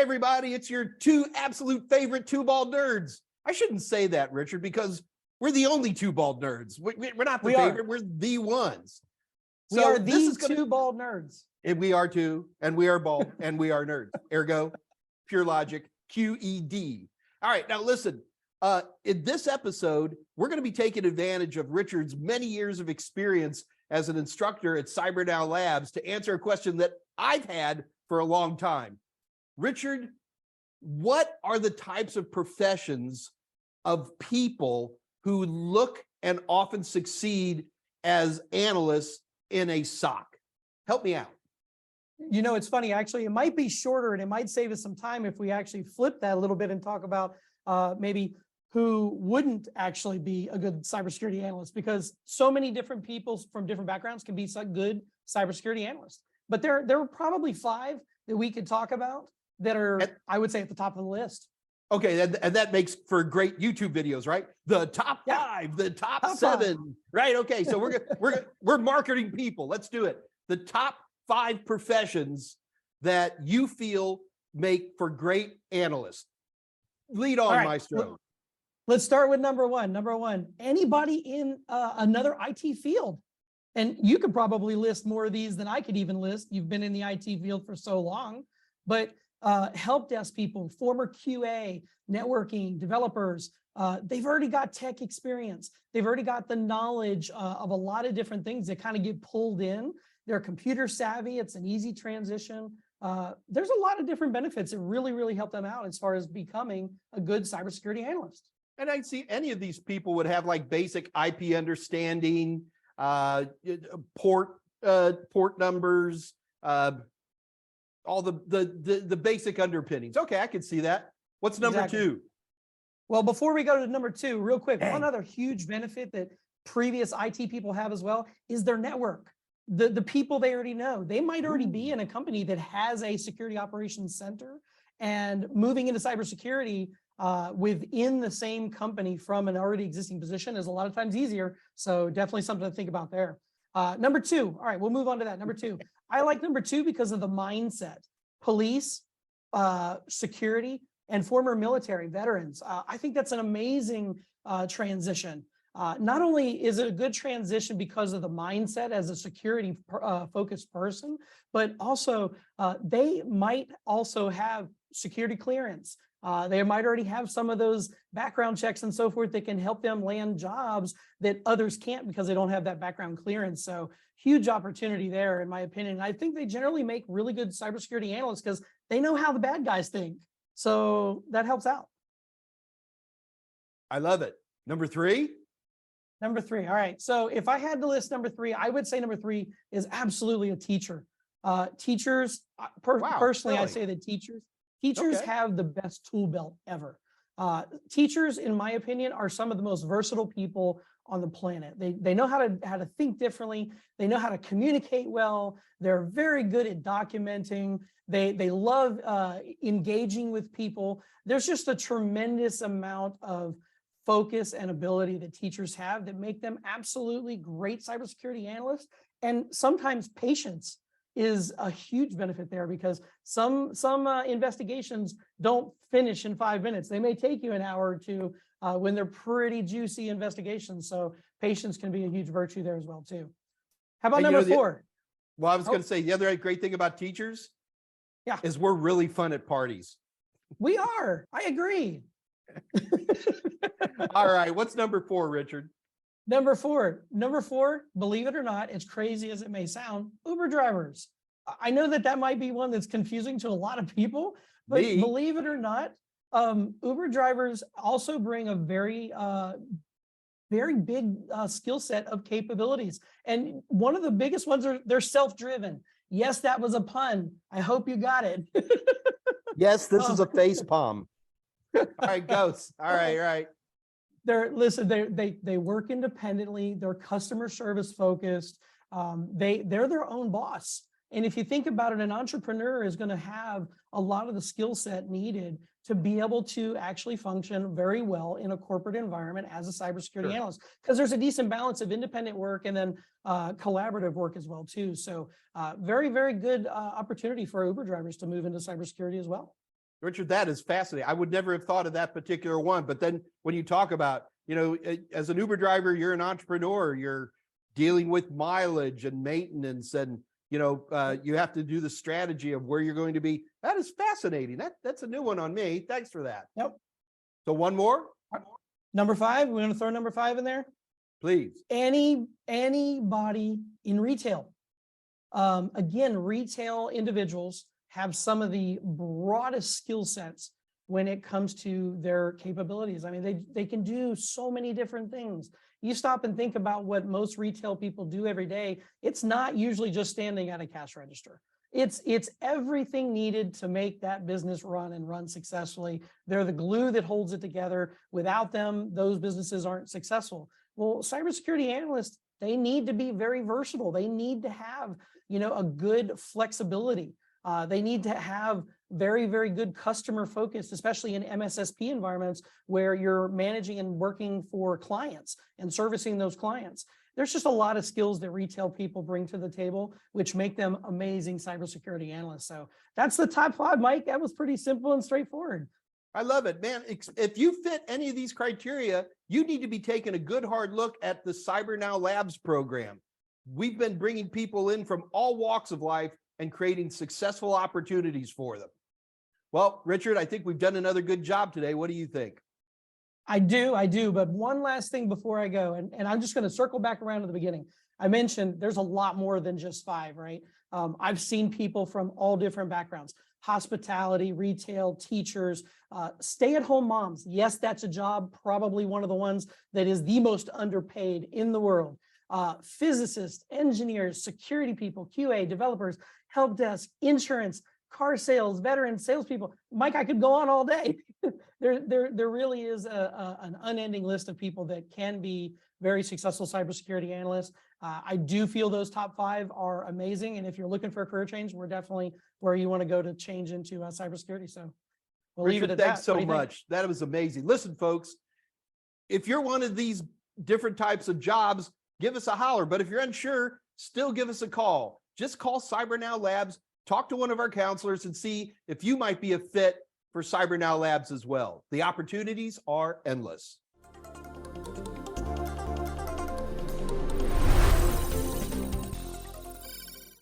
everybody, it's your two absolute favorite two bald nerds. I shouldn't say that, Richard, because we're the only two bald nerds. We're not the favorite, we're the ones. We are the two bald nerds. And we are two, and we are bald, and we are nerds. Ergo, pure logic, QED. All right, now listen, in this episode, we're going to be taking advantage of Richard's many years of experience as an instructor at CyberNow Labs to answer a question that I've had for a long time. Richard, what are the types of professions of people who look and often succeed as analysts in a SOC? Help me out. You know, it's funny, actually, it might be shorter and it might save us some time if we actually flip that a little bit and talk about maybe who wouldn't actually be a good cybersecurity analyst, because so many different people from different backgrounds can be good cybersecurity analysts. But there are probably 5 that we could talk about that are, I would say, at the top of the list. Okay, and that makes for great YouTube videos, right? The top 5, the top 7, 5. Right? Okay, so we're marketing people. Let's do it. The top 5 professions that you feel make for great analysts. Lead on, Maestro. Let's start with number one. Number one, anybody in another IT field. And you could probably list more of these than I could even list. You've been in the IT field for so long, but help desk people, former QA, networking, developers, they've already got tech experience. They've already got the knowledge of a lot of different things that kind of get pulled in. They're computer savvy. It's an easy transition. There's a lot of different benefits that really help them out as far as becoming a good cybersecurity analyst. And I see any of these people would have like basic IP understanding, port numbers, all the basic underpinnings. Okay, I can see that. What's number 2? Well, before we go to number 2, real quick, one other huge benefit that previous IT people have as well is their network. The people they already know. They might already be in a company that has a security operations center, and moving into cybersecurity within the same company from an already existing position is a lot of times easier. So definitely something to think about there. Number 2. All right, we'll move on to that. Number 2. I like number 2 because of the mindset. Police, security, and former military veterans. I think that's an amazing transition. Not only is it a good transition because of the mindset as a security focused person, but also they might also have security clearance. They might already have some of those background checks and so forth that can help them land jobs that others can't because they don't have that background clearance. So huge opportunity there, in my opinion. I think they generally make really good cybersecurity analysts because they know how the bad guys think. So that helps out. I love it. Number 3? Number 3. All right. So if I had to list number 3, I would say number 3 is absolutely a teacher. Teachers, personally, really? I say that teachers have the best tool belt ever. Teachers, in my opinion, are some of the most versatile people on the planet. They know how to think differently. They know how to communicate well. They're very good at documenting. They love engaging with people. There's just a tremendous amount of focus and ability that teachers have that make them absolutely great cybersecurity analysts. And sometimes patience is a huge benefit there, because some investigations don't finish in 5 minutes. They may take you an hour or 2 when they're pretty juicy investigations. So patience can be a huge virtue there as well too. How about number 4? Well, I was going to say the other great thing about teachers is we're really fun at parties. We are. I agree. All right. What's number 4, Richard? Number 4, believe it or not, as crazy as it may sound, Uber drivers. I know that might be one that's confusing to a lot of people, but believe it or not, Uber drivers also bring a very big skill set of capabilities. And one of the biggest ones are they're self-driven. Yes, that was a pun. I hope you got it. Yes, this is a face palm. All right, ghosts. All right. They work independently. They're customer service focused. They're their own boss. And if you think about it, an entrepreneur is going to have a lot of the skill set needed to be able to actually function very well in a corporate environment as a cybersecurity analyst, because there's a decent balance of independent work and then collaborative work as well too. So very good opportunity for Uber drivers to move into cybersecurity as well. Richard, that is fascinating. I would never have thought of that particular one. But then when you talk about, as an Uber driver, you're an entrepreneur, you're dealing with mileage and maintenance, and you have to do the strategy of where you're going to be. That is fascinating. That's a new one on me. Thanks for that. Yep. So one more, Number 5, we're going to throw number 5 in there. please. Anybody in retail. Again, retail individuals have some of the broadest skill sets when it comes to their capabilities. I mean, they can do so many different things. You stop and think about what most retail people do every day. It's not usually just standing at a cash register. It's everything needed to make that business run and run successfully. They're the glue that holds it together. Without them, those businesses aren't successful. Well, cybersecurity analysts, they need to be very versatile. They need to have, a good flexibility. They need to have very, very good customer focus, especially in MSSP environments where you're managing and working for clients and servicing those clients. There's just a lot of skills that retail people bring to the table, which make them amazing cybersecurity analysts. So that's the top 5, Mike. That was pretty simple and straightforward. I love it, man. If you fit any of these criteria, you need to be taking a good hard look at the Cyber Now Labs program. We've been bringing people in from all walks of life and creating successful opportunities for them. Well, Richard, I think we've done another good job today. What do you think? I do. But one last thing before I go, and I'm just going to circle back around to the beginning. I mentioned there's a lot more than just 5, right? I've seen people from all different backgrounds: hospitality, retail, teachers, stay-at-home moms. Yes, that's a job, probably one of the ones that is the most underpaid in the world. Physicists, engineers, security people, QA, developers, help desk, insurance, car sales, veterans, salespeople. Mike, I could go on all day. There really is an unending list of people that can be very successful cybersecurity analysts. I do feel those top 5 are amazing. And if you're looking for a career change, we're definitely where you want to go to change into cybersecurity. So we'll leave it at that. Thanks so much. That was amazing. Listen, folks, if you're one of these different types of jobs, give us a holler. But if you're unsure, still give us a call. Just call Cyber Now Labs, talk to one of our counselors, and see if you might be a fit for Cyber Now Labs as well. The opportunities are endless.